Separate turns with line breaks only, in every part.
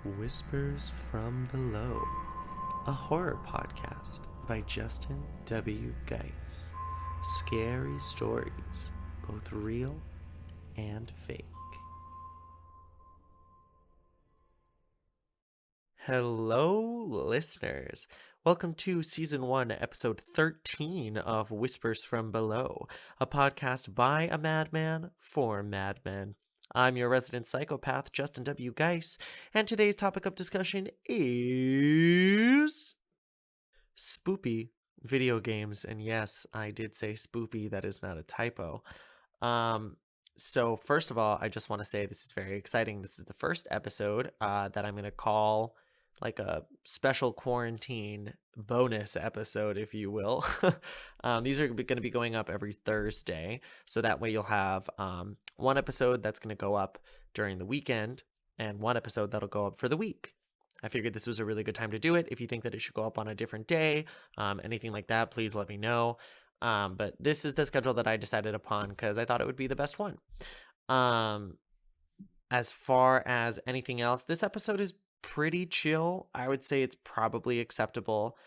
Whispers from Below, a horror podcast by Justin W. Geis. Scary stories, both real and fake. Hello, listeners. Welcome to Season 1, Episode 13 of Whispers from Below, a podcast by a madman for madmen. I'm your resident psychopath, Justin W. Geis, and today's topic of discussion is Spoopy video games. And yes, I did say Spoopy, that is not a typo. So first of all, I just want to say this is very exciting. This is the first episode that I'm going to call like a special quarantine bonus episode, if you will. These are going to be going up every Thursday. So that way you'll have one episode that's going to go up during the weekend and one episode that'll go up for the week. I figured this was a really good time to do it. If you think that it should go up on a different day, anything like that, please let me know. But this is the schedule that I decided upon because I thought it would be the best one. As far as anything else, this episode is pretty chill. I would say it's probably acceptable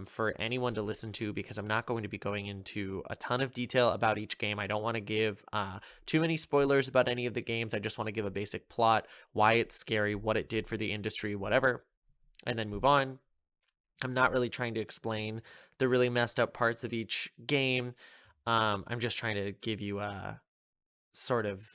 for anyone to listen to because I'm not going to be going into a ton of detail about each game. I don't want to give too many spoilers about any of the games. I just want to give a basic plot, why it's scary, what it did for the industry, whatever, and then move on. I'm not really trying to explain the really messed up parts of each game. I'm just trying to give you a sort of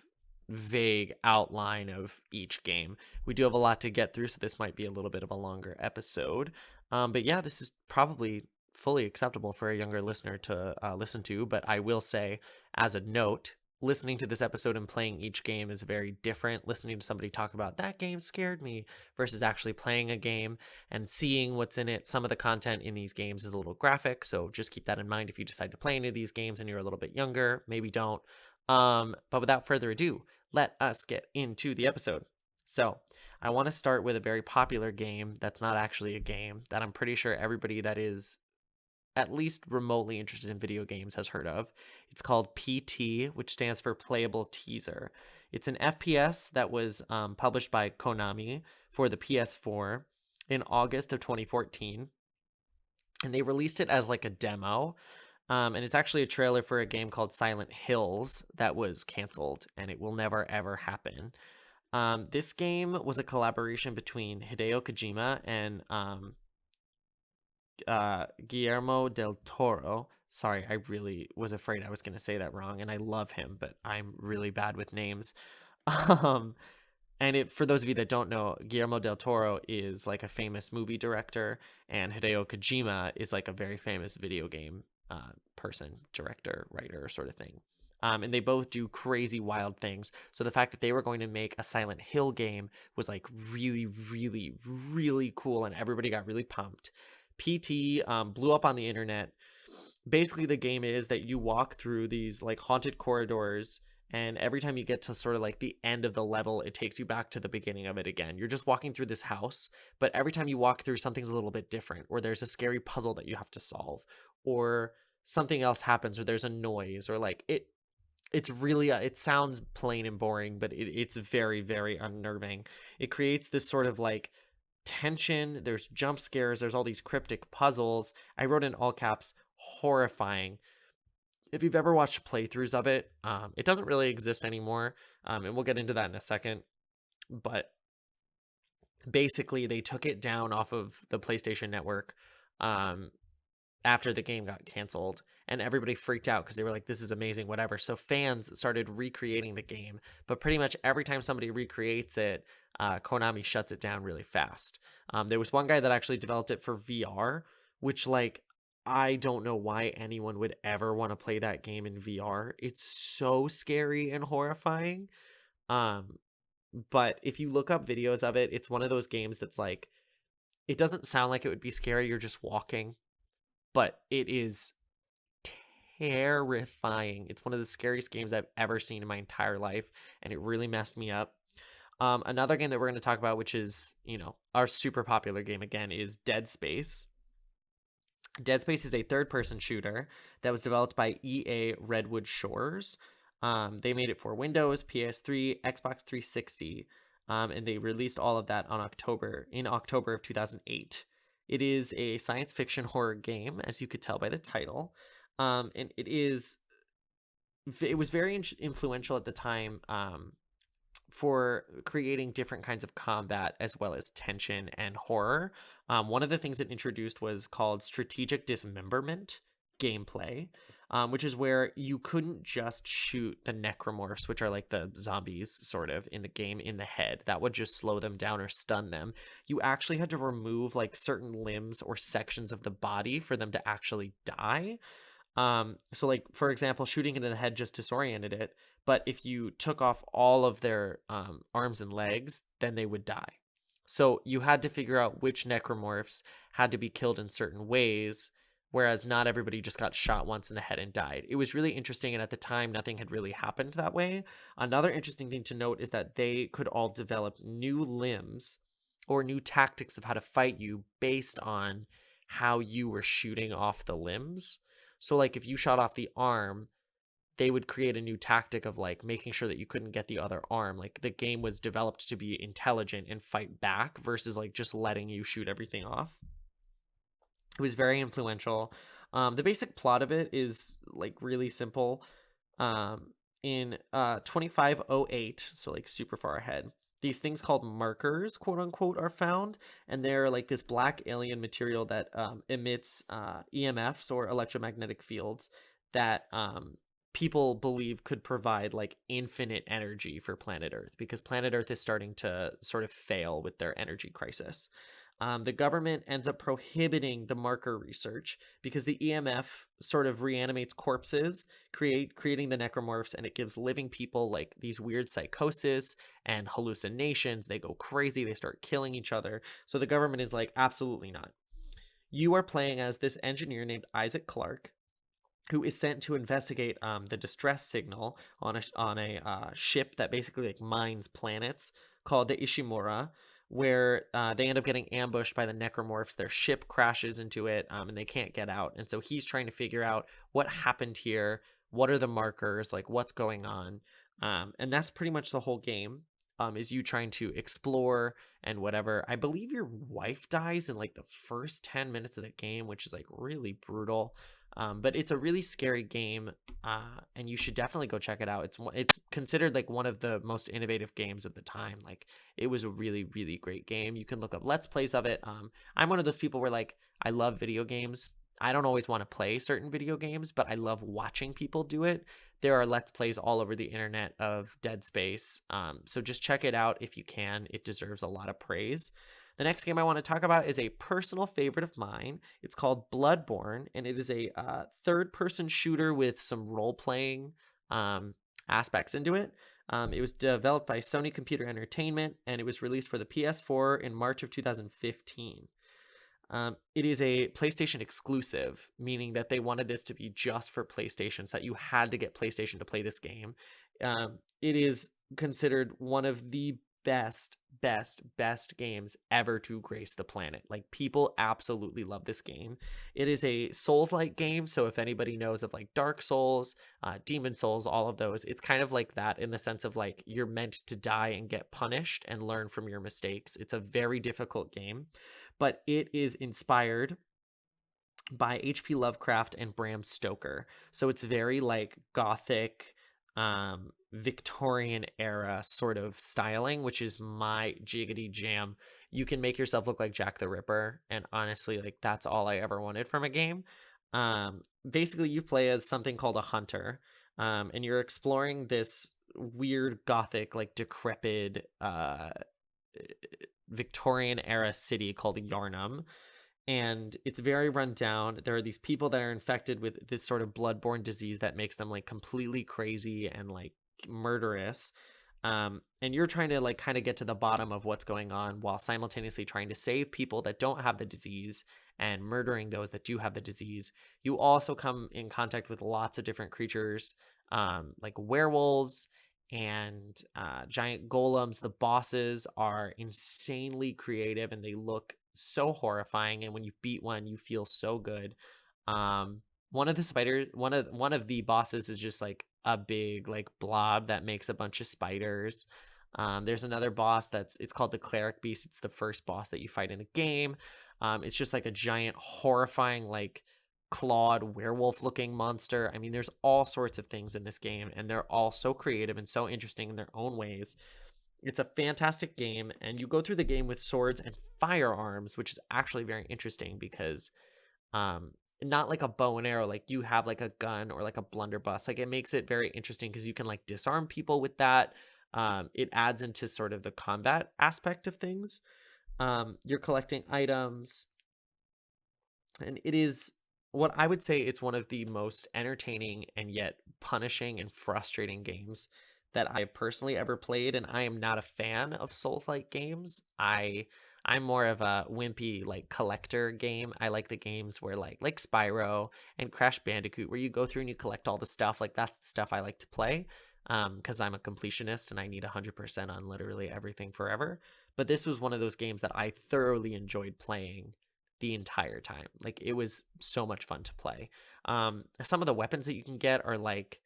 vague outline of each game. We do have a lot to get through, so this might be a little bit of a longer episode. But yeah, this is probably fully acceptable for a younger listener to listen to. But I will say, as a note, listening to this episode and playing each game is very different. Listening to somebody talk about that game scared me versus actually playing a game and seeing what's in it. Some of the content in these games is a little graphic, so just keep that in mind if you decide to play any of these games and you're a little bit younger. Maybe don't. But without further ado, let us get into the episode. So I want to start with a very popular game that's not actually a game that I'm pretty sure everybody that is at least remotely interested in video games has heard of. It's called PT, which stands for Playable Teaser. It's an FPS that was published by Konami for the PS4 in August of 2014. And they released it as like a demo. And it's actually a trailer for a game called Silent Hills that was canceled, and it will never, ever happen. This game was a collaboration between Hideo Kojima and Guillermo del Toro. Sorry, I really was afraid I was going to say that wrong, and I love him, but I'm really bad with names. And for those of you that don't know, Guillermo del Toro is like a famous movie director, and Hideo Kojima is like a very famous video game person, director, writer, sort of thing. And they both do crazy, wild things. So the fact that they were going to make a Silent Hill game was like really, really, really cool, and everybody got really pumped. PT blew up on the internet. Basically, the game is that you walk through these like haunted corridors, and every time you get to sort of like the end of the level, it takes you back to the beginning of it again. You're just walking through this house, but every time you walk through, something's a little bit different, or there's a scary puzzle that you have to solve, or something else happens, or there's a noise, or like it's really it sounds plain and boring, but it's very, very unnerving. It creates this sort of like tension. There's jump scares, there's all these cryptic puzzles. I wrote in all caps horrifying. If you've ever watched playthroughs of it, it doesn't really exist anymore, and we'll get into that in a second. But basically they took it down off of the PlayStation Network after the game got canceled, and everybody freaked out because they were like, this is amazing, whatever. So fans started recreating the game, but pretty much every time somebody recreates it, Konami shuts it down really fast. There was one guy that actually developed it for VR, which like I don't know why anyone would ever want to play that game in VR. It's so scary and horrifying. But if you look up videos of it, it's one of those games that's like, it doesn't sound like it would be scary. You're just walking, but it is terrifying. It's one of the scariest games I've ever seen in my entire life, and it really messed me up. Another game that we're going to talk about, which is, our super popular game again, is Dead Space. Dead Space is a third-person shooter that was developed by EA Redwood Shores. They made it for Windows, PS3, Xbox 360. and they released all of that in October of 2008. It is a science fiction horror game, as you could tell by the title, and it was very influential at the time, for creating different kinds of combat as well as tension and horror. One of the things it introduced was called strategic dismemberment gameplay, which is where you couldn't just shoot the necromorphs, which are like the zombies sort of in the game, in the head. That would just slow them down or stun them. You actually had to remove like certain limbs or sections of the body for them to actually die. So like for example, shooting it in the head just disoriented it, but if you took off all of their arms and legs, then they would die. So you had to figure out which necromorphs had to be killed in certain ways, whereas not everybody just got shot once in the head and died. It was really interesting, and at the time, nothing had really happened that way. Another interesting thing to note is that they could all develop new limbs or new tactics of how to fight you based on how you were shooting off the limbs. So like if you shot off the arm, they would create a new tactic of like making sure that you couldn't get the other arm. Like the game was developed to be intelligent and fight back versus like just letting you shoot everything off. It was very influential. The basic plot of it is like really simple. In 2508, so like super far ahead, these things called markers, quote unquote, are found, and they're like this black alien material that emits EMFs or electromagnetic fields that people believe could provide like infinite energy for planet Earth, because planet Earth is starting to sort of fail with their energy crisis. The government ends up prohibiting the marker research because the EMF sort of reanimates corpses, creating the necromorphs, and it gives living people like these weird psychosis and hallucinations. They go crazy, they start killing each other. So the government is like, absolutely not. You are playing as this engineer named Isaac Clarke, who is sent to investigate the distress signal on a ship that basically like mines planets called the Ishimura, where they end up getting ambushed by the necromorphs. Their ship crashes into it, and they can't get out. And so he's trying to figure out what happened here, what are the markers, like what's going on. And that's pretty much the whole game, is you trying to explore and whatever. I believe your wife dies in like the first 10 minutes of the game, which is like really brutal. But it's a really scary game, and you should definitely go check it out. It's considered like one of the most innovative games at the time. Like it was a really, really great game. You can look up Let's Plays of it. I'm one of those people where like I love video games. I don't always want to play certain video games, but I love watching people do it. There are Let's Plays all over the internet of Dead Space. So just check it out if you can. It deserves a lot of praise. The next game I want to talk about is a personal favorite of mine. It's called Bloodborne, and it is a third-person shooter with some role-playing aspects into it. It was developed by Sony Computer Entertainment, and it was released for the PS4 in March of 2015. It is a PlayStation exclusive, meaning that they wanted this to be just for PlayStation, so that you had to get PlayStation to play this game. It is considered one of the best games ever to grace the planet. Like people absolutely love this game. It is a Souls-like game, so if anybody knows of like Dark Souls, Demon Souls, all of those, it's kind of like that in the sense of like you're meant to die and get punished and learn from your mistakes. It's a very difficult game, but it is inspired by H.P. Lovecraft and Bram Stoker. So it's very like gothic, Victorian era sort of styling, which is my jiggity jam. You can make yourself look like Jack the Ripper, and honestly, like that's all I ever wanted from a game. Basically, you play as something called a hunter, and you're exploring this weird gothic, like decrepit, Victorian era city called Yarnum, and it's very run down. There are these people that are infected with this sort of bloodborne disease that makes them like completely crazy and like murderous. And you're trying to like kind of get to the bottom of what's going on while simultaneously trying to save people that don't have the disease and murdering those that do have the disease. You also come in contact with lots of different creatures, like werewolves and giant golems. The bosses are insanely creative and they look so horrifying, and when you beat one you feel so good. One of the bosses is just like a big like blob that makes a bunch of spiders. There's another boss it's called the Cleric Beast. It's the first boss that you fight in the game. It's just like a giant, horrifying, like clawed werewolf looking monster. I mean, there's all sorts of things in this game, and they're all so creative and so interesting in their own ways. It's a fantastic game, and you go through the game with swords and firearms, which is actually very interesting because um not like a bow and arrow, like you have like a gun or like a blunderbuss. Like it makes it very interesting because you can like disarm people with that. It adds into sort of the combat aspect of things. You're collecting items, and it is what I would say it's one of the most entertaining and yet punishing and frustrating games that I have personally ever played. And I am not a fan of Souls-like games. I'm more of a wimpy like collector game. I like the games where like Spyro and Crash Bandicoot, where you go through and you collect all the stuff. Like that's the stuff I like to play. Because I'm a completionist and I need 100% on literally everything forever. But this was one of those games that I thoroughly enjoyed playing the entire time. Like it was so much fun to play. Some of the weapons that you can get are like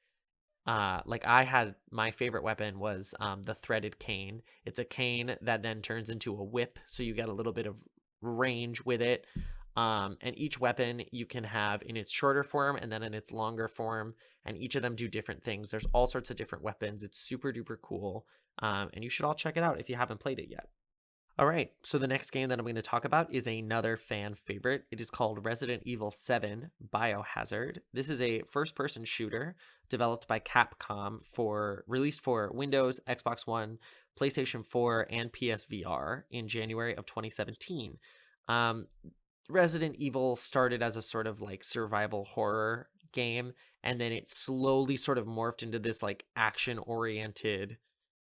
I had, my favorite weapon was the threaded cane. It's a cane that then turns into a whip, so you get a little bit of range with it. And each weapon you can have in its shorter form and then in its longer form, and each of them do different things. There's all sorts of different weapons. It's super duper cool. And you should all check it out if you haven't played it yet. All right, so the next game that I'm going to talk about is another fan favorite. It is called Resident Evil 7 Biohazard. This is a first-person shooter developed by Capcom released for Windows, Xbox One, PlayStation 4, and PSVR in January of 2017. Um, Resident Evil started as a sort of like survival horror game, and then it slowly sort of morphed into this like action-oriented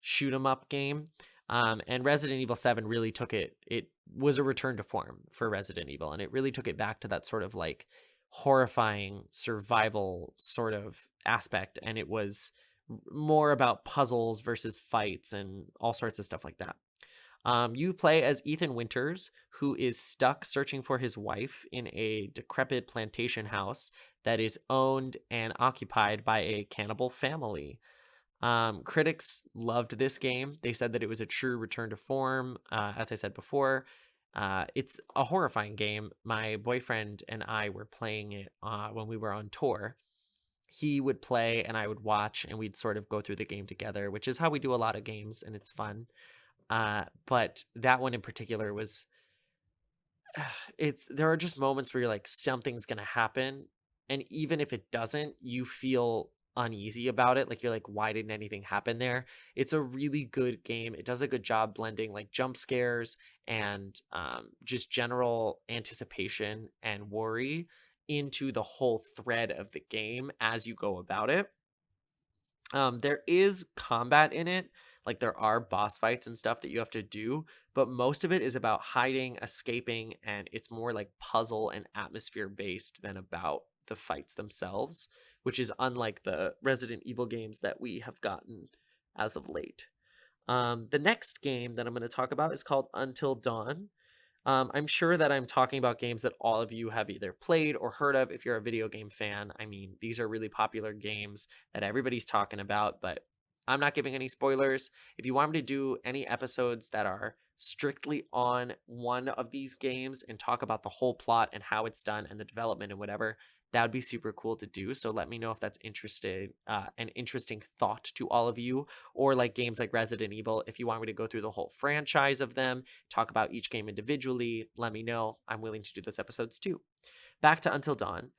shoot 'em up game. And Resident Evil 7 really took it was a return to form for Resident Evil, and it really took it back to that sort of like horrifying survival sort of aspect. And it was more about puzzles versus fights and all sorts of stuff like that. You play as Ethan Winters, who is stuck searching for his wife in a decrepit plantation house that is owned and occupied by a cannibal family. Critics loved this game. They said that it was a true return to form. As I said before, it's a horrifying game. My boyfriend and I were playing it when we were on tour. He would play and I would watch, and we'd sort of go through the game together, which is how we do a lot of games, and it's fun. But that one in particular was there are just moments where you're like, something's gonna happen, and even if it doesn't, you feel uneasy about it. Like you're like, why didn't anything happen there? It's a really good game. It does a good job blending like jump scares and just general anticipation and worry into the whole thread of the game as you go about it. There is combat in it, like there are boss fights and stuff that you have to do, but most of it is about hiding, escaping, and it's more like puzzle and atmosphere based than about the fights themselves, which is unlike the Resident Evil games that we have gotten as of late. The next game that I'm going to talk about is called Until Dawn. I'm sure that I'm talking about games that all of you have either played or heard of if you're a video game fan. I mean, these are really popular games that everybody's talking about, but I'm not giving any spoilers. If you want me to do any episodes that are strictly on one of these games and talk about the whole plot and how it's done and the development and whatever, that would be super cool to do. So let me know if that's an interesting thought to all of you, or like games like Resident Evil. If you want me to go through the whole franchise of them, talk about each game individually, let me know. I'm willing to do those episodes too. Back to Until Dawn.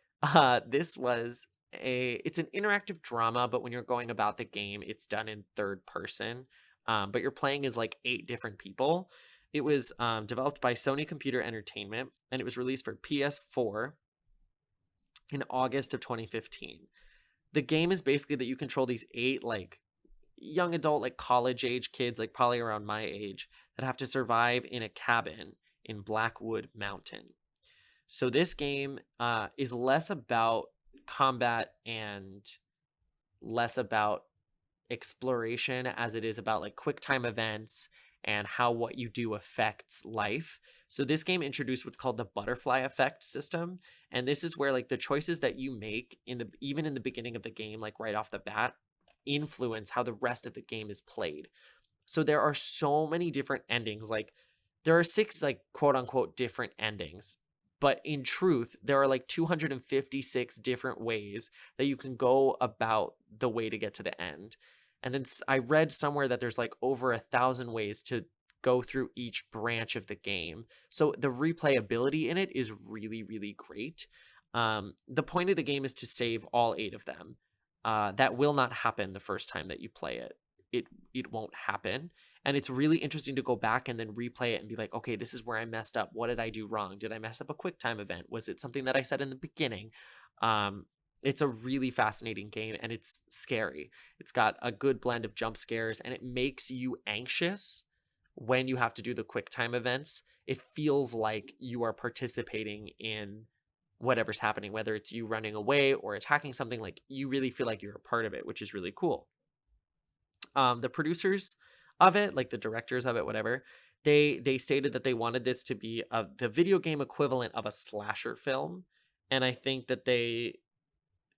This was it's an interactive drama, but when you're going about the game, it's done in third person. But you're playing as like 8 different people. It was developed by Sony Computer Entertainment, and it was released for PS4 in August of 2015. The game is basically that you control these 8 like young adult, like college age kids, like probably around my age, that have to survive in a cabin in Blackwood Mountain. So this game is less about combat and less about exploration as it is about like quick time events and how what you do affects life. So this game introduced what's called the butterfly effect system, and this is where like the choices that you make even in the beginning of the game, like right off the bat, influence how the rest of the game is played. So there are so many different endings. Like there are 6 like quote unquote different endings. But in truth, there are like 256 different ways that you can go about the way to get to the end. And then I read somewhere that there's like over 1,000 ways to go through each branch of the game. So the replayability in it is really, really great. The point of the game is to save all 8 of them. That will not happen the first time that you play it. It won't happen. And it's really interesting to go back and then replay it and be like, okay, this is where I messed up. What did I do wrong? Did I mess up a quick time event? Was it something that I said in the beginning? It's a really fascinating game, and it's scary. It's got a good blend of jump scares, and it makes you anxious when you have to do the quick time events. It feels like you are participating in whatever's happening, whether it's you running away or attacking something. Like you really feel like you're a part of it, which is really cool. The producers of it, like the directors of it, whatever, they stated that they wanted this to be the video game equivalent of a slasher film, and I think that they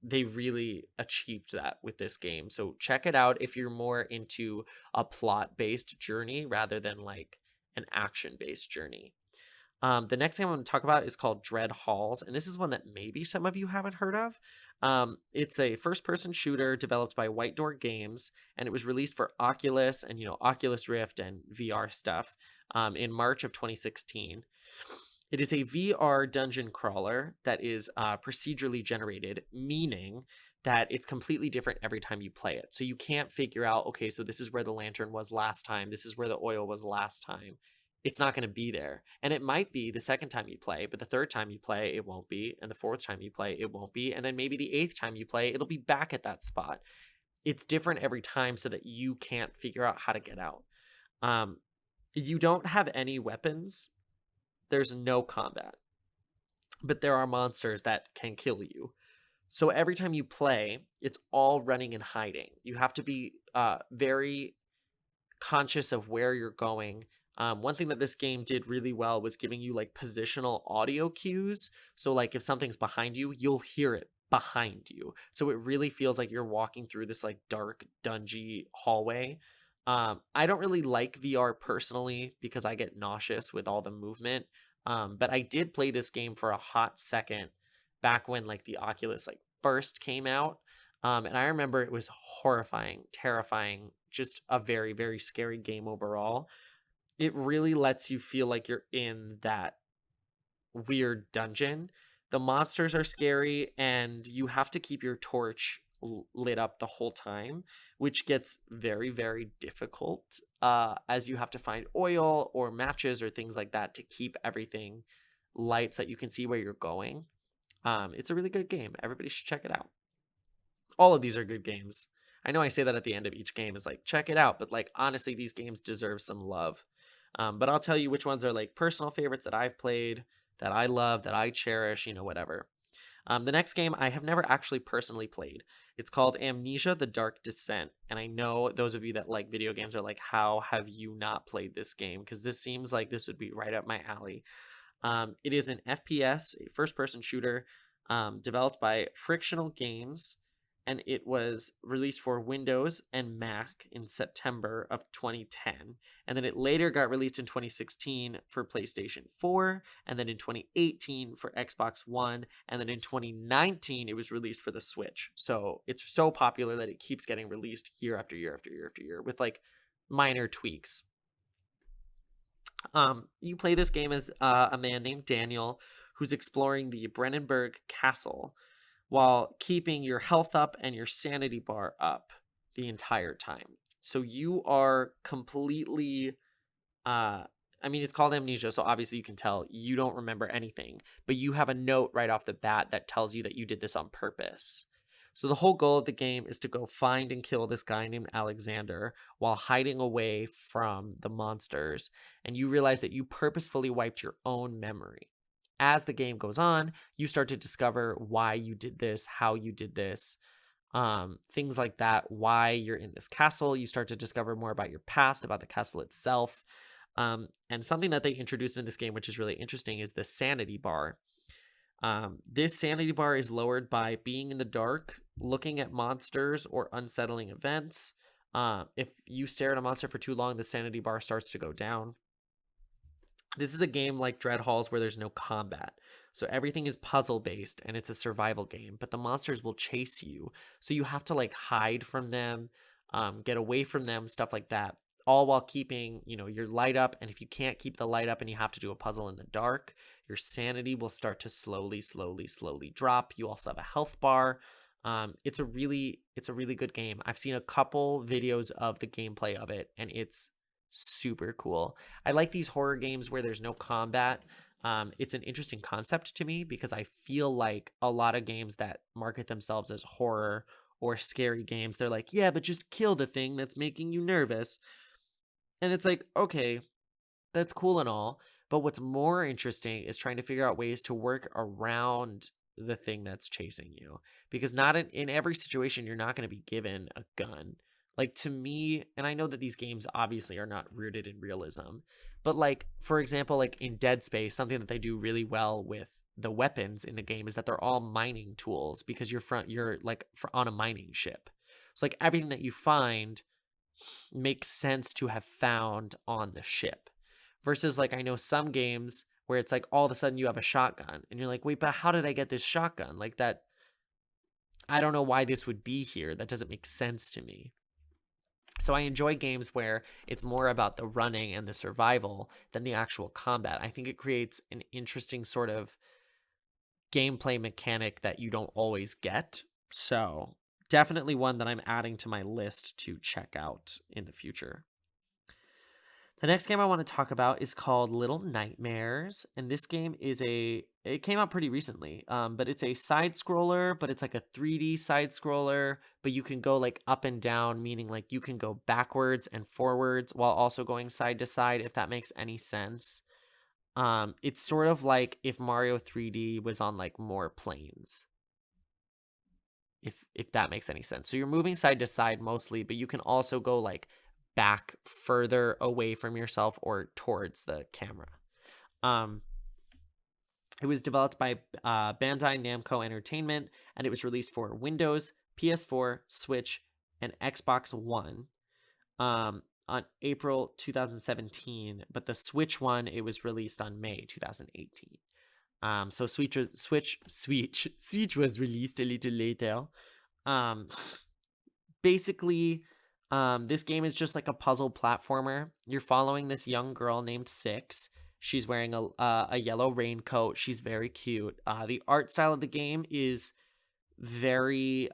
really achieved that with this game. So check it out if you're more into a plot-based journey rather than like an action-based journey. The next game I'm going to talk about is called Dread Halls, and this is one that maybe some of you haven't heard of. It's a first-person shooter developed by White Door Games, and it was released for Oculus and Oculus Rift and VR stuff in March of 2016. It is a VR dungeon crawler that is procedurally generated, meaning that it's completely different every time you play it. So you can't figure out, okay, so this is where the lantern was last time, this is where the oil was last time. It's not going to be there. And it might be the second time you play, but the third time you play, it won't be. And the fourth time you play, it won't be. And then maybe the 8th time you play, it'll be back at that spot. It's different every time so that you can't figure out how to get out. You don't have any weapons. There's no combat. But there are monsters that can kill you. So every time you play, it's all running and hiding. You have to be very conscious of where you're going. One thing that this game did really well was giving you like positional audio cues. So like if something's behind you, you'll hear it behind you. So it really feels like you're walking through this like dark, dungy hallway. I don't really like VR personally because I get nauseous with all the movement. But I did play this game for a hot second back when like the Oculus like first came out. And I remember it was horrifying, terrifying, just a very, very scary game overall. It really lets you feel like you're in that weird dungeon. The monsters are scary, and you have to keep your torch lit up the whole time, which gets very, very difficult as you have to find oil or matches or things like that to keep everything light so that you can see where you're going. It's a really good game. Everybody should check it out. All of these are good games. I know I say that at the end of each game is like, check it out, but like, honestly, these games deserve some love. But I'll tell you which ones are like personal favorites that I've played, that I love, that I cherish, whatever. The next game I have never actually personally played. It's called Amnesia: The Dark Descent. And I know those of you that like video games are like, how have you not played this game? Because this seems like this would be right up my alley. It is an FPS, a first-person shooter, developed by Frictional Games, and it was released for Windows and Mac in September of 2010. And then it later got released in 2016 for PlayStation 4, and then in 2018 for Xbox One, and then in 2019 it was released for the Switch. So it's so popular that it keeps getting released year after year after year after year with like minor tweaks. You play this game as a man named Daniel who's exploring the Brennenburg Castle while keeping your health up and your sanity bar up the entire time. So you are completely, it's called Amnesia, so obviously you can tell you don't remember anything, but you have a note right off the bat that tells you that you did this on purpose. So the whole goal of the game is to go find and kill this guy named Alexander while hiding away from the monsters, and you realize that you purposefully wiped your own memory. As the game goes on, you start to discover why you did this, how you did this, things like that, why you're in this castle. You start to discover more about your past, about the castle itself. And something that they introduced in this game, which is really interesting, is the sanity bar. This sanity bar is lowered by being in the dark, looking at monsters or unsettling events, If you stare at a monster for too long, the sanity bar starts to go down. This is a game like Dread Halls where there's no combat. So everything is puzzle based and it's a survival game, but the monsters will chase you. So you have to like hide from them, get away from them, stuff like that. All while keeping, your light up. And if you can't keep the light up and you have to do a puzzle in the dark, your sanity will start to slowly drop. You also have a health bar. It's a really good game. I've seen a couple videos of the gameplay of it, and it's super cool. I like these horror games where there's no combat. It's an interesting concept to me because I feel like a lot of games that market themselves as horror or scary games, they're like, yeah, but just kill the thing that's making you nervous. And it's like, okay, that's cool and all. But what's more interesting is trying to figure out ways to work around the thing that's chasing you. Because not in every situation, you're not going to be given a gun. Like to me, and I know that these games obviously are not rooted in realism, but like, for example, like in Dead Space, something that they do really well with the weapons in the game is that they're all mining tools because you're like on a mining ship. So like everything that you find makes sense to have found on the ship. Versus like I know some games where it's like all of a sudden you have a shotgun and you're like, wait, but how did I get this shotgun? Like that, I don't know why this would be here. That doesn't make sense to me. So I enjoy games where it's more about the running and the survival than the actual combat. I think it creates an interesting sort of gameplay mechanic that you don't always get. So definitely one that I'm adding to my list to check out in the future. The next game I want to talk about is called Little Nightmares, and this game it came out pretty recently, but it's a side scroller, but it's like a 3D side scroller, but you can go like up and down, meaning like you can go backwards and forwards while also going side to side, if that makes any sense. It's sort of like if Mario 3D was on like more planes. If that makes any sense. So you're moving side to side mostly, but you can also go like back further away from yourself or towards the camera. It was developed by Bandai Namco Entertainment, and it was released for Windows, PS4, Switch, and Xbox One on April 2017. But the Switch one, it was released on May 2018. So Switch was released a little later. Basically, this game is just like a puzzle platformer. You're following this young girl named Six. She's wearing a yellow raincoat. She's very cute. The art style of the game is very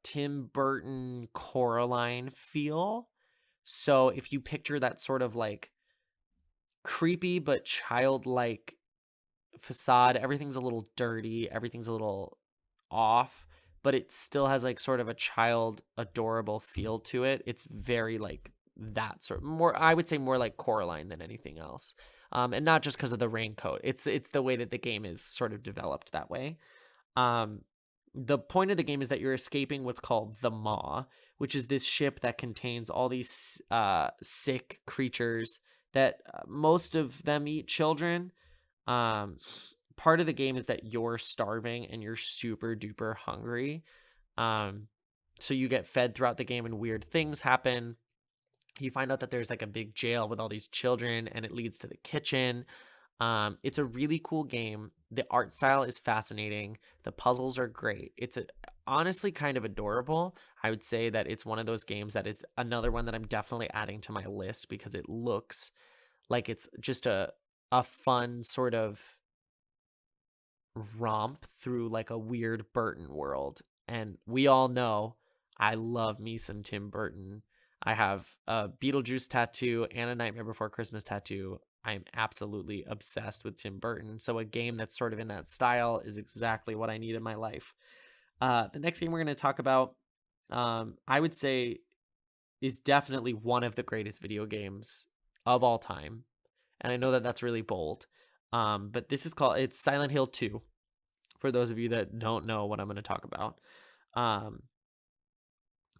Tim Burton Coraline feel. So if you picture that sort of like creepy but childlike facade, everything's a little dirty, everything's a little off, but it still has like sort of a child adorable feel to it. It's very like that sort of more, I would say more like Coraline than anything else. And not just because of the raincoat. It's the way that the game is sort of developed that way. The point of the game is that you're escaping what's called the Maw, which is this ship that contains all these sick creatures that most of them eat children. Part of the game is that you're starving and you're super duper hungry. So you get fed throughout the game and weird things happen. You find out that there's like a big jail with all these children and it leads to the kitchen. It's a really cool game. The art style is fascinating. The puzzles are great. It's honestly kind of adorable. I would say that it's one of those games that is another one that I'm definitely adding to my list because it looks like it's just a fun sort of romp through like a weird Burton world. And we all know I love me some Tim Burton. I have a Beetlejuice tattoo and a Nightmare Before Christmas tattoo. I'm absolutely obsessed with Tim Burton. So a game that's sort of in that style is exactly what I need in my life. The next game we're going to talk about, I would say, is definitely one of the greatest video games of all time. And I know that that's really bold. But it's Silent Hill 2, for those of you that don't know what I'm going to talk about.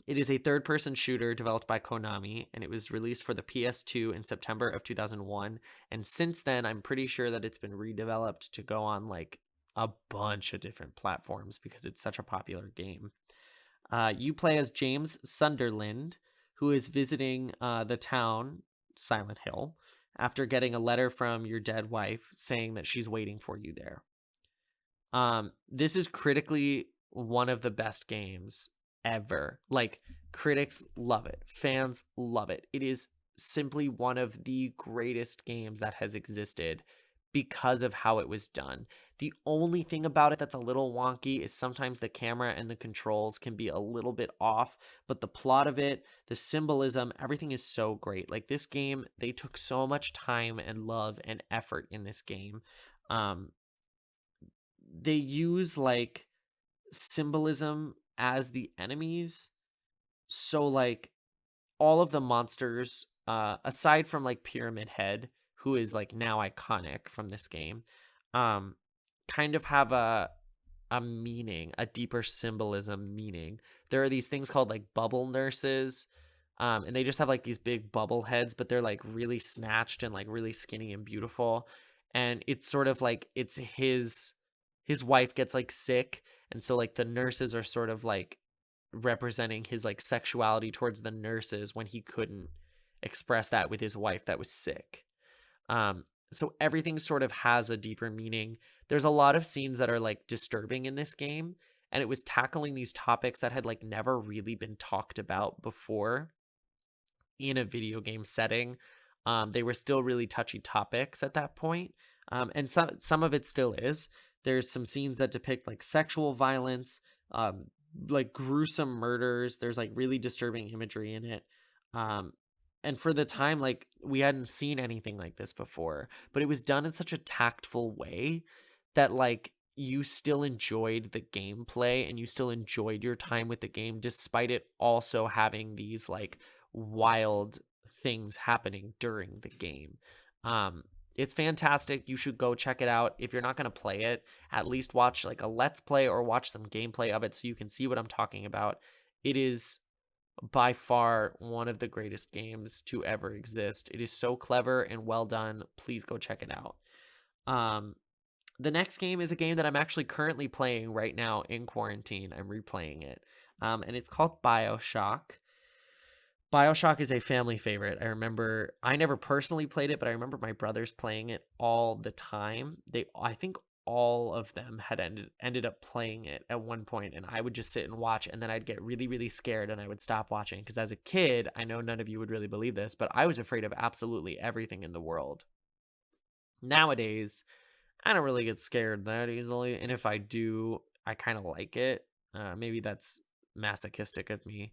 It is a third-person shooter developed by Konami, and it was released for the PS2 in September of 2001. And since then, I'm pretty sure that it's been redeveloped to go on like a bunch of different platforms because it's such a popular game. You play as James Sunderland, who is visiting the town, Silent Hill, after getting a letter from your dead wife saying that she's waiting for you there. This is critically one of the best games ever. Like, critics love it, fans love it. It is simply one of the greatest games that has existed because of how it was done. The only thing about it that's a little wonky is sometimes the camera and the controls can be a little bit off, but the plot of it, the symbolism, everything is so great. Like, this game, they took so much time and love and effort in this game. They use like symbolism as the enemies. So like all of the monsters, aside from like Pyramid Head, who is like now iconic from this game, um, kind of have a meaning, a deeper symbolism meaning. There are these things called like bubble nurses. And they just have like these big bubble heads, but they're like really snatched and like really skinny and beautiful. And it's sort of like it's his wife gets like sick, and so like the nurses are sort of like representing his like sexuality towards the nurses when he couldn't express that with his wife that was sick. So everything sort of has a deeper meaning. There's a lot of scenes that are like disturbing in this game, and it was tackling these topics that had like never really been talked about before in a video game setting. They were still really touchy topics at that point. And some of it still is. There's some scenes that depict like sexual violence, like gruesome murders. There's like really disturbing imagery in it. And for the time, like we hadn't seen anything like this before, but it was done in such a tactful way that like you still enjoyed the gameplay and you still enjoyed your time with the game, despite it also having these like wild things happening during the game. It's fantastic. You should go check it out. If you're not going to play it, at least watch like a let's play or watch some gameplay of it so you can see what I'm talking about. It is by far one of the greatest games to ever exist. It is so clever and well done. Please go check it out. The next game is a game that I'm actually currently playing right now in quarantine. I'm replaying it. And it's called Bioshock. Bioshock is a family favorite. I never personally played it, but I remember my brothers playing it all the time. I think all of them had ended up playing it at one point, and I would just sit and watch, and then I'd get really, really scared and I would stop watching. Because as a kid, I know none of you would really believe this, but I was afraid of absolutely everything in the world. Nowadays, I don't really get scared that easily, and if I do, I kind of like it. Maybe that's masochistic of me,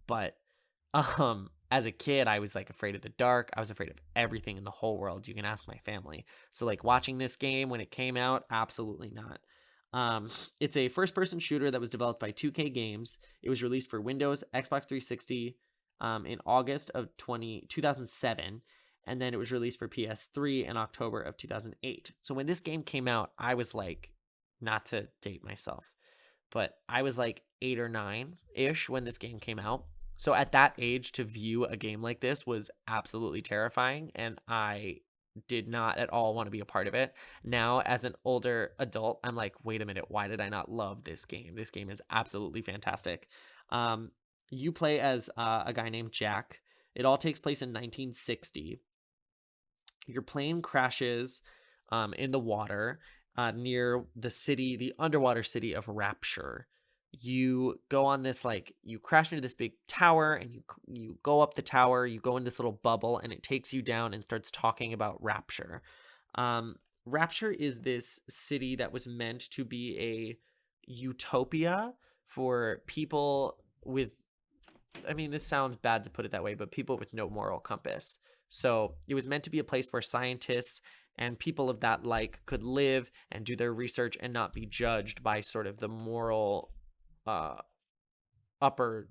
but as a kid, I was like afraid of the dark. I was afraid of everything in the whole world. You can ask my family. So like watching this game when it came out, absolutely not. It's a first-person shooter that was developed by 2K Games. It was released for Windows, Xbox 360 in August of 2007, and then it was released for PS3 in October of 2008. So when this game came out, I was like, not to date myself, but I was like 8 or 9-ish when this game came out. So at that age, to view a game like this was absolutely terrifying, and I did not at all want to be a part of it. Now, as an older adult, I'm like, wait a minute, why did I not love this game? This game is absolutely fantastic. You play as a guy named Jack. It all takes place in 1960. Your plane crashes in the water near the underwater city of Rapture. You go on this, like, you crash into this big tower, and you go up the tower, you go in this little bubble, and it takes you down and starts talking about Rapture. Rapture is this city that was meant to be a utopia for people with, I mean, this sounds bad to put it that way, but people with no moral compass. So it was meant to be a place where scientists and people of that like could live and do their research and not be judged by sort of the moral upper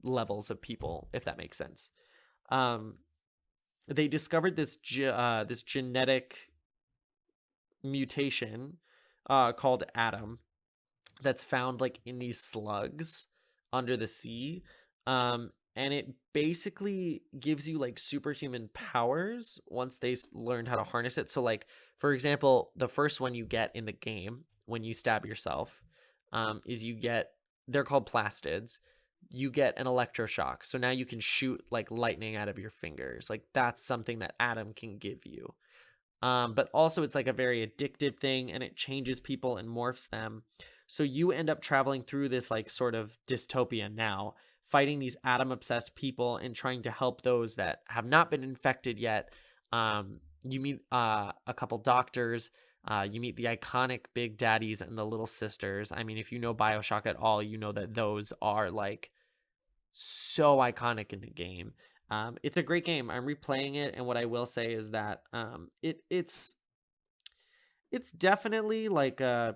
levels of people, if that makes sense. They discovered this this genetic mutation called Adam that's found like in these slugs under the sea. And it basically gives you like superhuman powers once they learned how to harness it. So like, for example, the first one you get in the game when you stab yourself is you get, they're called plastids. you get an electroshock. So now you can shoot like lightning out of your fingers. Like that's something that Adam can give you. But also it's like a very addictive thing, and it changes people and morphs them. So you end up traveling through this like sort of dystopia now, fighting these Adam obsessed people and trying to help those that have not been infected yet. You meet a couple doctors. You meet the iconic Big Daddies and the Little Sisters. I mean, if you know Bioshock at all, you know that those are like so iconic in the game. It's a great game. I'm replaying it, and what I will say is that it's definitely like the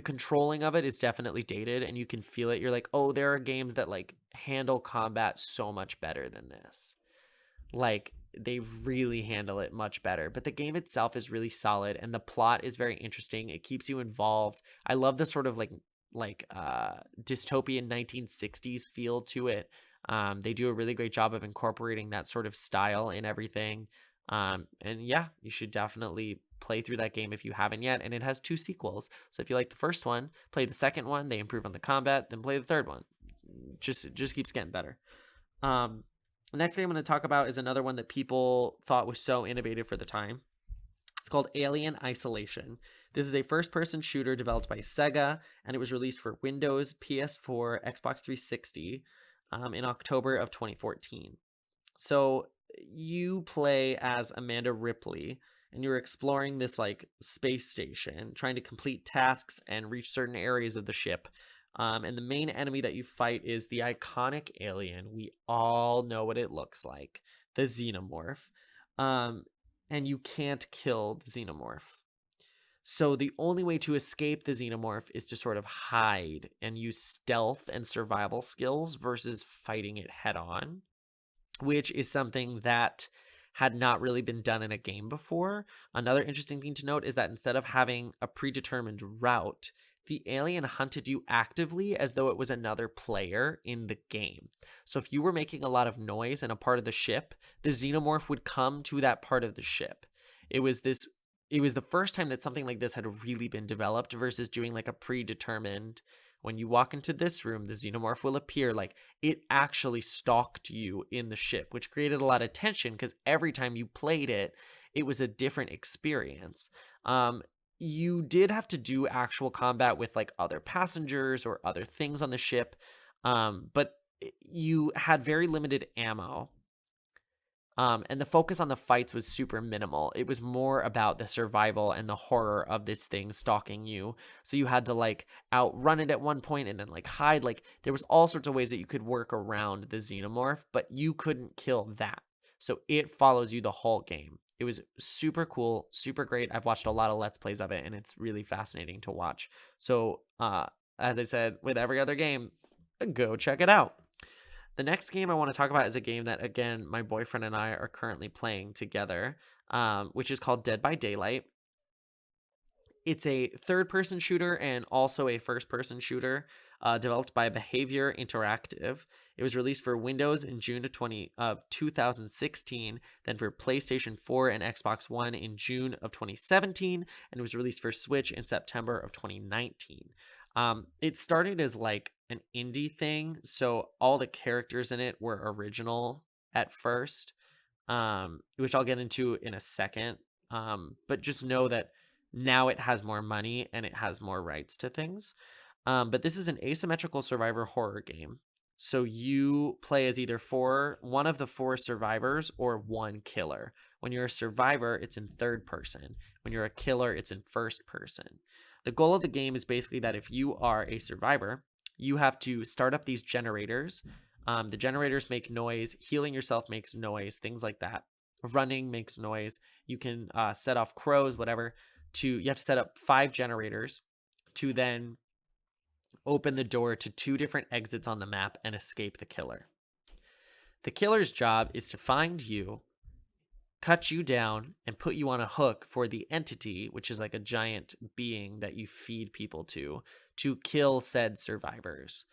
controlling of it is definitely dated, and you can feel it. You're like, oh, there are games that like handle combat so much better than this. Like they really handle it much better, but the game itself is really solid, and the plot is very interesting. It keeps you involved. I love the sort of like dystopian 1960s feel to it. They do a really great job of incorporating that sort of style in everything. And yeah, you should definitely play through that game if you haven't yet. And it has 2 sequels, so if you like the first one, play the second one. They improve on the combat, then play the third one. Just keeps getting better. The next thing I'm going to talk about is another one that people thought was so innovative for the time. It's called Alien Isolation. This is a first-person shooter developed by Sega, and it was released for Windows, PS4, Xbox 360 in October of 2014. So you play as Amanda Ripley, and you're exploring this like space station, trying to complete tasks and reach certain areas of the ship. And the main enemy that you fight is the iconic alien. We all know what it looks like, the xenomorph. And you can't kill the xenomorph. So the only way to escape the xenomorph is to sort of hide and use stealth and survival skills versus fighting it head on, which is something that had not really been done in a game before. Another interesting thing to note is that instead of having a predetermined route, the alien hunted you actively as though it was another player in the game. So if you were making a lot of noise in a part of the ship, the xenomorph would come to that part of the ship. It was the first time that something like this had really been developed versus doing like a predetermined, when you walk into this room, the xenomorph will appear. Like it actually stalked you in the ship, which created a lot of tension because every time you played it, it was a different experience. You did have to do actual combat with like other passengers or other things on the ship, but you had very limited ammo. And the focus on the fights was super minimal. It was more about the survival and the horror of this thing stalking you. So you had to like outrun it at one point and then like hide. Like there was all sorts of ways that you could work around the xenomorph, but you couldn't kill that. So it follows you the whole game. It was super cool, super great. I've watched a lot of Let's Plays of it, and it's really fascinating to watch. So, as I said, with every other game, go check it out. The next game I want to talk about is a game that, again, my boyfriend and I are currently playing together, which is called Dead by Daylight. It's a third-person shooter and also a first-person shooter developed by Behavior Interactive. It was released for Windows in June of 2016, then for PlayStation 4 and Xbox One in June of 2017, and it was released for Switch in September of 2019. It started as like an indie thing, so all the characters in it were original at first, which I'll get into in a second. But just know that now it has more money and it has more rights to things. But this is an asymmetrical survivor horror game. So you play as either one of the 4 survivors or one killer. When you're a survivor, it's in third person. When you're a killer, it's in first person. The goal of the game is basically that if you are a survivor, you have to start up these generators. The generators make noise. Healing yourself makes noise. Things like that. Running makes noise. You can set off crows, whatever. You have to set up 5 generators to then open the door to 2 different exits on the map and escape the killer. The killer's job is to find you, cut you down, and put you on a hook for the entity, which is like a giant being that you feed people to kill said survivors.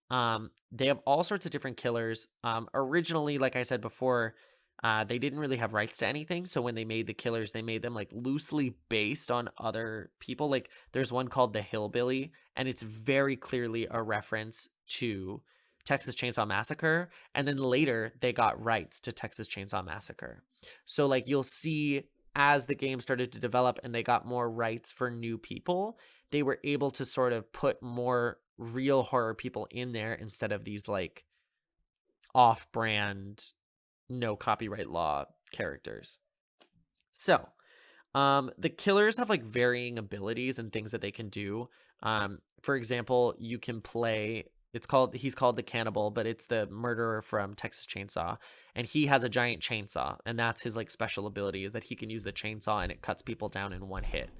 They have all sorts of different killers. Originally, like I said before, They didn't really have rights to anything, so when they made the killers, they made them like loosely based on other people. Like there's one called the Hillbilly, and it's very clearly a reference to Texas Chainsaw Massacre. And then later they got rights to Texas Chainsaw Massacre. So like you'll see as the game started to develop and they got more rights for new people, they were able to sort of put more real horror people in there instead of these like off-brand, no copyright law characters. So, the killers have like varying abilities and things that they can do. For example, you can play. He's called the Cannibal, but it's the murderer from Texas Chainsaw, and he has a giant chainsaw, and that's his like special ability is that he can use the chainsaw and it cuts people down in one hit.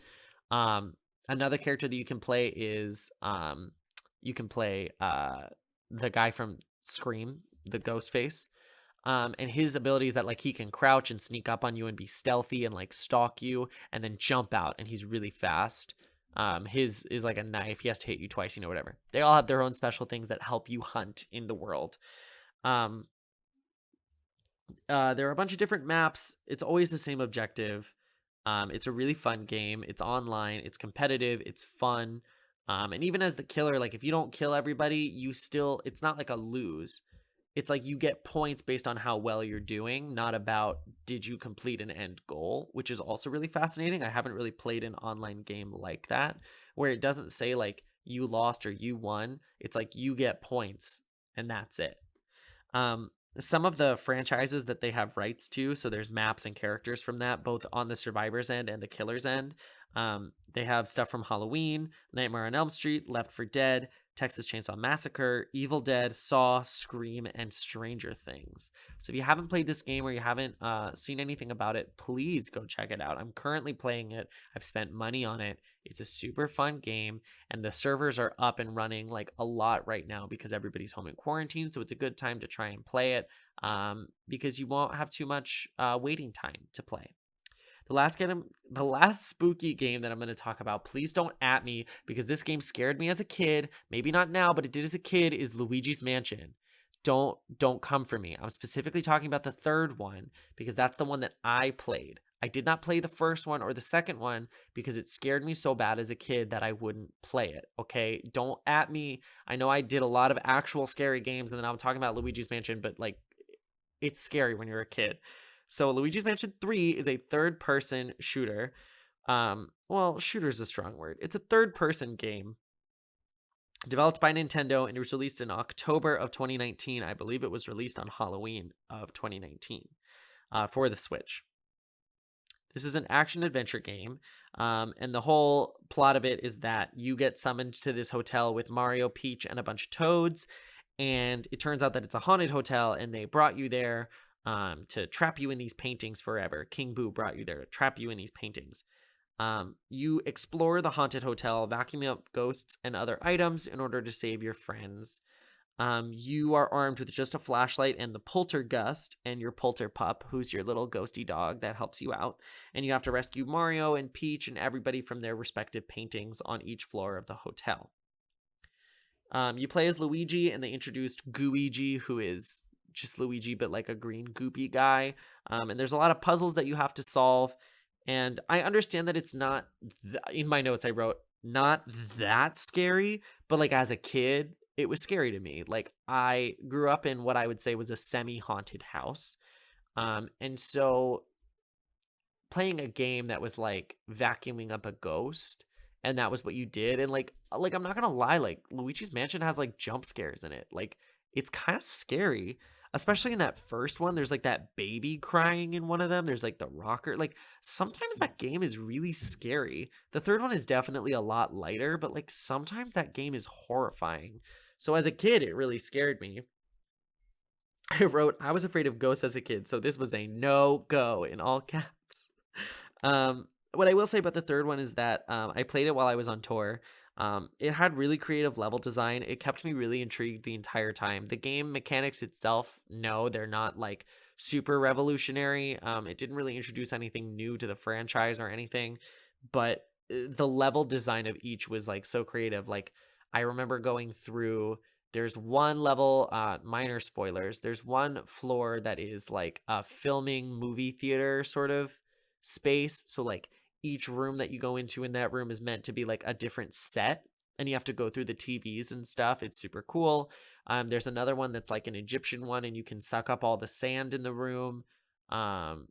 Another character that you can play is you can play the guy from Scream, the Ghostface. And his ability is that like he can crouch and sneak up on you and be stealthy and like stalk you and then jump out, and he's really fast. His is like a knife. He has to hit you twice, whatever. They all have their own special things that help you hunt in the world. There are a bunch of different maps. It's always the same objective. It's a really fun game. It's online. It's competitive. It's fun. And even as the killer, like if you don't kill everybody, it's not like a lose. It's like you get points based on how well you're doing, not about did you complete an end goal, which is also really fascinating. I haven't really played an online game like that, where it doesn't say like you lost or you won. It's like you get points and that's it. Some of the franchises that they have rights to, so there's maps and characters from that, both on the survivor's end and the killer's end. They have stuff from Halloween, Nightmare on Elm Street, Left 4 Dead, Texas Chainsaw Massacre, Evil Dead, Saw, Scream, and Stranger Things. So if you haven't played this game or you haven't seen anything about it, please go check it out. I'm currently playing it. I've spent money on it. It's a super fun game, and the servers are up and running like a lot right now because everybody's home in quarantine. So it's a good time to try and play it because you won't have too much waiting time to play. The last spooky game that I'm going to talk about, please don't at me because this game scared me as a kid. Maybe not now, but it did as a kid, is Luigi's Mansion. Don't come for me. I'm specifically talking about the third one because that's the one that I played. I did not play the first one or the second one because it scared me so bad as a kid that I wouldn't play it, okay? Don't at me. I know I did a lot of actual scary games and then I'm talking about Luigi's Mansion, but like it's scary when you're a kid. So Luigi's Mansion 3 is a third-person shooter. Well, shooter is a strong word. It's a third-person game developed by Nintendo, and it was released in October of 2019. I believe it was released on Halloween of 2019 for the Switch. This is an action-adventure game, and the whole plot of it is that you get summoned to this hotel with Mario, Peach, and a bunch of toads, and it turns out that it's a haunted hotel, and they brought you there to trap you in these paintings forever. King Boo brought you there to trap you in these paintings. You explore the haunted hotel, vacuuming up ghosts and other items in order to save your friends. You are armed with just a flashlight and the Poltergust and your Polter Pup, who's your little ghosty dog that helps you out. And you have to rescue Mario and Peach and everybody from their respective paintings on each floor of the hotel. You play as Luigi, and they introduced Gooigi, who is just Luigi, but like a green goopy guy. And there's a lot of puzzles that you have to solve. And I understand that it's not, in my notes I wrote, not that scary, but like as a kid, it was scary to me. Like I grew up in what I would say was a semi-haunted house. And so playing a game that was like vacuuming up a ghost, and that was what you did. And like I'm not gonna lie, like Luigi's Mansion has like jump scares in it. Like it's kind of scary. Especially in that first one, there's like that baby crying in one of them. There's like the rocker. Like sometimes that game is really scary. The third one is definitely a lot lighter, but like sometimes that game is horrifying. So as a kid, it really scared me. I wrote, I was afraid of ghosts as a kid, so this was a no-go in all caps. What I will say about the third one is that I played it while I was on tour. It had really creative level design. It kept me really intrigued the entire time. The game mechanics itself, no, they're not like super revolutionary. It didn't really introduce anything new to the franchise or anything, but the level design of each was like so creative. Like I remember going through There's one level, minor spoilers. There's one floor that is like a filming movie theater sort of space. So like each room that you go into in that room is meant to be like a different set, and you have to go through the TVs and stuff. It's super cool. There's another one that's like an Egyptian one, and you can suck up all the sand in the room. Um,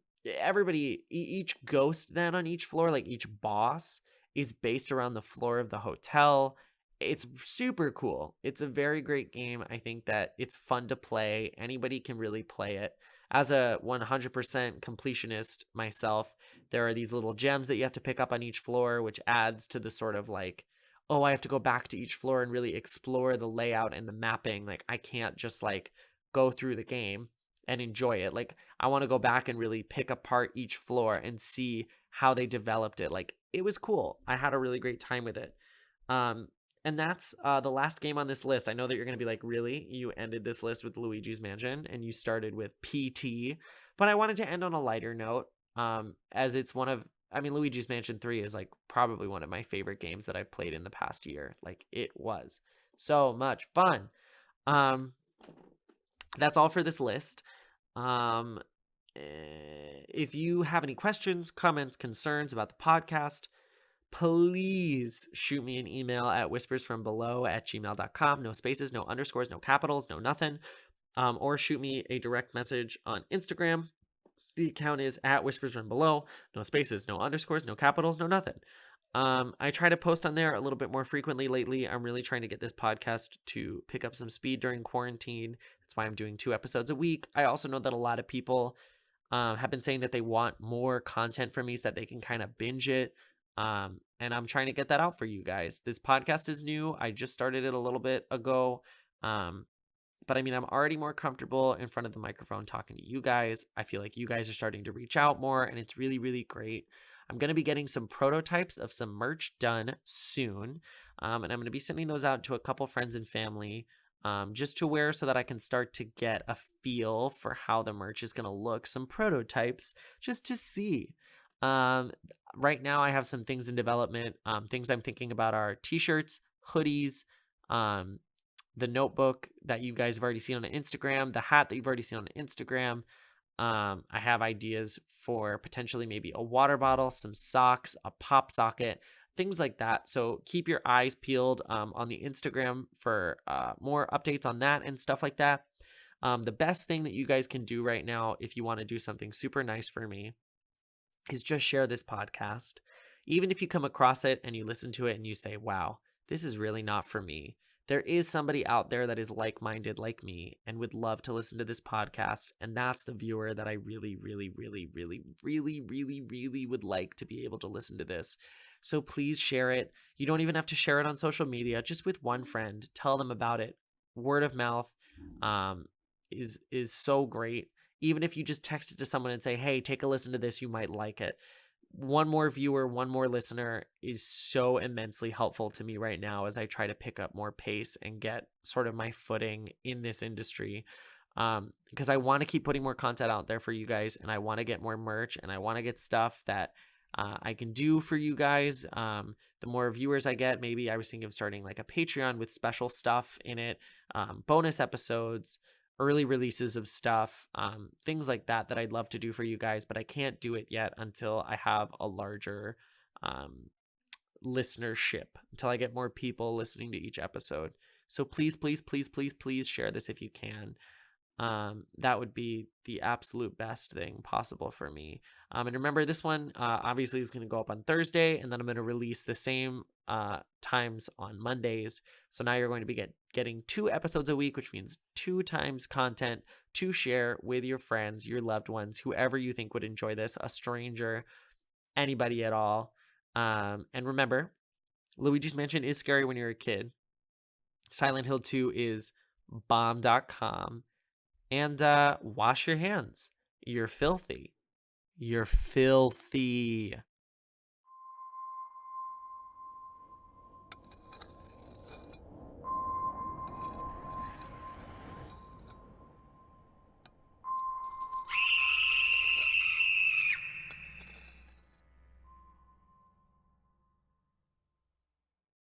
each ghost then on each floor, like each boss, is based around the floor of the hotel. It's super cool. It's a very great game. I think that it's fun to play. Anybody can really play it. As a 100% completionist myself, there are these little gems that you have to pick up on each floor, which adds to the sort of like, oh, I have to go back to each floor and really explore the layout and the mapping. Like, I can't just like go through the game and enjoy it. Like, I want to go back and really pick apart each floor and see how they developed it. Like, it was cool. I had a really great time with it. Um, and that's the last game on this list. I know that you're going to be like, really? You ended this list with Luigi's Mansion and you started with PT. But I wanted to end on a lighter note, as it's one of, I mean, Luigi's Mansion 3 is like probably one of my favorite games that I've played in the past year. Like, it was so much fun. Um, that's all for this list. If you have any questions, comments, concerns about the podcast, please shoot me an email at whispersfrombelow@gmail.com. No spaces, no underscores, no capitals, no nothing. Or shoot me a direct message on Instagram. The account is at whispersfrombelow. No spaces, no underscores, no capitals, no nothing. I try to post on there a little bit more frequently lately. I'm really trying to get this podcast to pick up some speed during quarantine. That's why I'm doing 2 episodes a week. I also know that a lot of people have been saying that they want more content from me so that they can kind of binge it. And I'm trying to get that out for you guys. This podcast is new. I just started it a little bit ago. But I mean, I'm already more comfortable in front of the microphone talking to you guys. I feel like you guys are starting to reach out more, and it's really, really great. I'm going to be getting some prototypes of some merch done soon. And I'm going to be sending those out to a couple friends and family, just to wear so that I can start to get a feel for how the merch is going to look. Some prototypes just to see. Right now I have some things in development. Things I'm thinking about are t-shirts, hoodies, the notebook that you guys have already seen on Instagram, the hat that you've already seen on Instagram. I have ideas for potentially maybe a water bottle, some socks, a pop socket, things like that. So keep your eyes peeled on the Instagram for more updates on that and stuff like that. The best thing that you guys can do right now, if you want to do something super nice for me, is just share this podcast. Even if you come across it and you listen to it and you say, wow, this is really not for me. There is somebody out there that is like-minded like me and would love to listen to this podcast. And that's the viewer that I really, really, really, really, really, really, really would like to be able to listen to this. So please share it. You don't even have to share it on social media, just with one friend. Tell them about it. Word of mouth is so great. Even if you just text it to someone and say, hey, take a listen to this, you might like it. One more viewer, one more listener is so immensely helpful to me right now as I try to pick up more pace and get sort of my footing in this industry. Because I want to keep putting more content out there for you guys, and I want to get more merch, and I want to get stuff that I can do for you guys. The more viewers I get, maybe I was thinking of starting like a Patreon with special stuff in it, bonus episodes, early releases of stuff, things like that I'd love to do for you guys, but I can't do it yet until I have a larger listenership, until I get more people listening to each episode. So please, please, please, please, please share this if you can. That would be the absolute best thing possible for me. And remember, this one obviously is going to go up on Thursday, and then I'm going to release the same times on Mondays. So now you're going to be getting 2 episodes a week, which means 2 times content to share with your friends, your loved ones, whoever you think would enjoy this, a stranger, anybody at all. And remember, Luigi's Mansion is scary when you're a kid. Silent Hill 2 is bomb.com. And wash your hands. You're filthy. You're filthy.